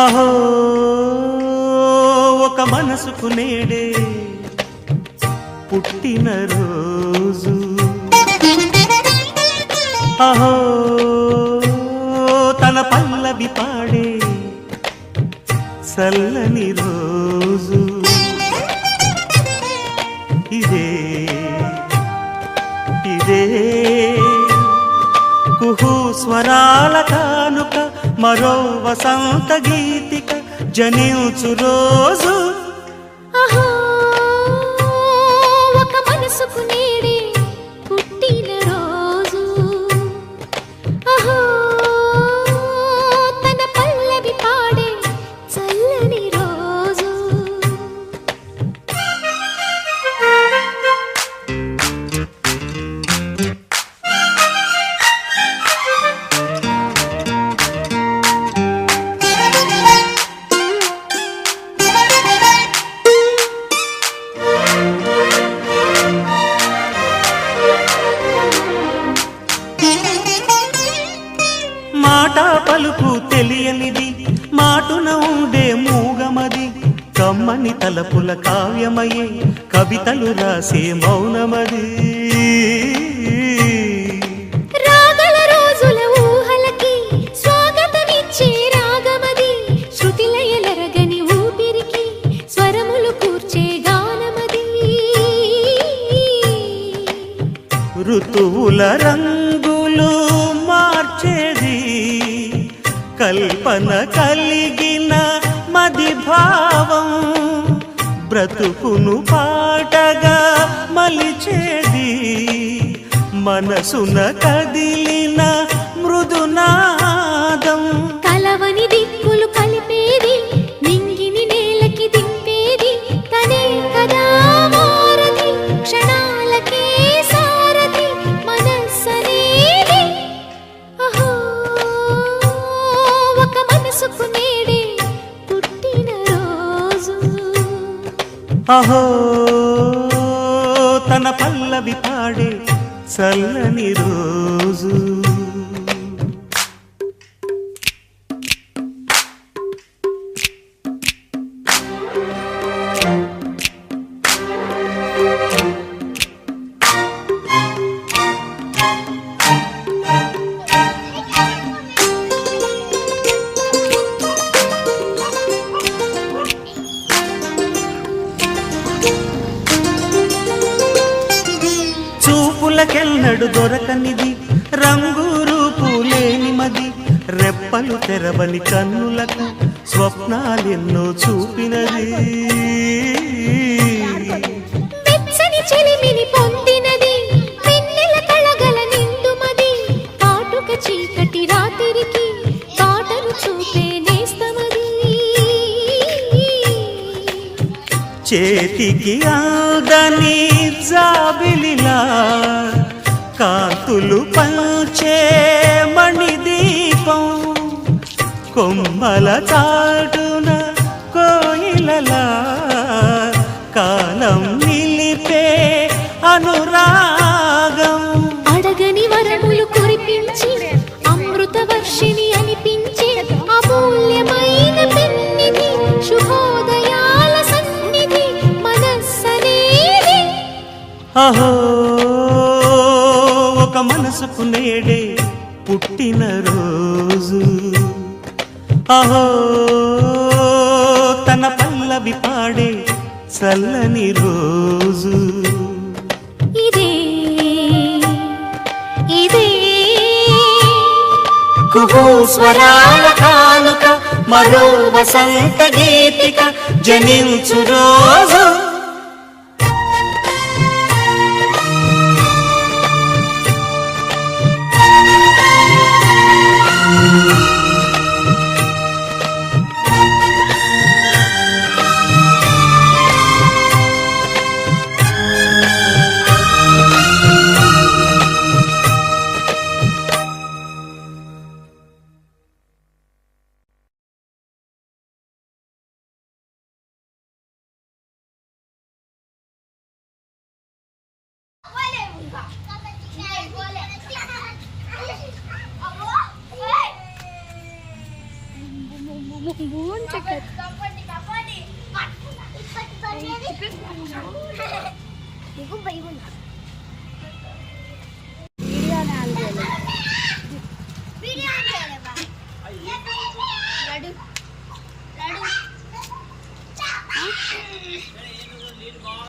అహో ఒక మనసుకు నేడే పుట్టిన రోజు, అహో తన పల్లవి పాడే చల్లని రోజు, ఇదే ఇదే కుహు స్వరాల కానుక, మరో వసంత గీతిక జనించు రోజు. అహో ఒక మనసుకు నేడే పుట్టిన రోజు, అహో తన పల్లవి పాడే చల్లని రోజు. మాట పలుకు తెలియనిది, మాటున ఉండే మూగమది, కమ్మని తలపుల కావ్యమయే కవితలు రాసే మౌనమది. రాగల రోజుల ఊహలకి స్వాగతమిచ్చే రాగమది, శృతిలయలరగని ఊపిరికి స్వరములు కూర్చే గానమది. ఋతువుల రంగులు మార్చేది, కల్పన కలిగిన మది భావం, బ్రతుకును పాటగా మలిచేది, మనసున కదిలిన మృదునాదం. కలవని దిక్కులు కలిపేది, నింగిని నేలకి దింపేది, తనే కదా వారధి, క్షణాలకే సారథి మనస్సనేది. అహో ఒక మనసుకు నేడే పుట్టిన రోజు, అహో తన పల్లవి పాడే చల్లని రోజు. చూపులకెన్నడు దొరకనిది, రంగు రూపు లేని మది, రెప్పలు తెరవని కన్నులకు స్వప్నాలెన్నో చూపినది. వెచ్చని చిలిమిని పొందినది, వెన్నెల కళగల నిండుమది, కాటుక చీకటి రాత్రికి కాటరు చూపే నేస్తమది. చేతికి అందని జాబిలిలా కాంతులు పంచే మణిదీపం, కొమ్మల చాటున కోయిలలా కాలం నిలిపే అనురాగం. అడగని వరములు కురిపించి అమృత వర్షిణి అనిపించే అమూల్యమైన పెన్నిధి, శుభోదయాల సన్నిధి మనస్సనేది. అహో ఒక మనసుకు నేడే పుట్టిన రోజు, అహో తన పల్లవి పాడే చల్లని రోజు, ఇదే ఇదే కుహు స్వరాల కానుక, మరో వసంత గీతిక జనించు రోజు. మూన్ చక్కర్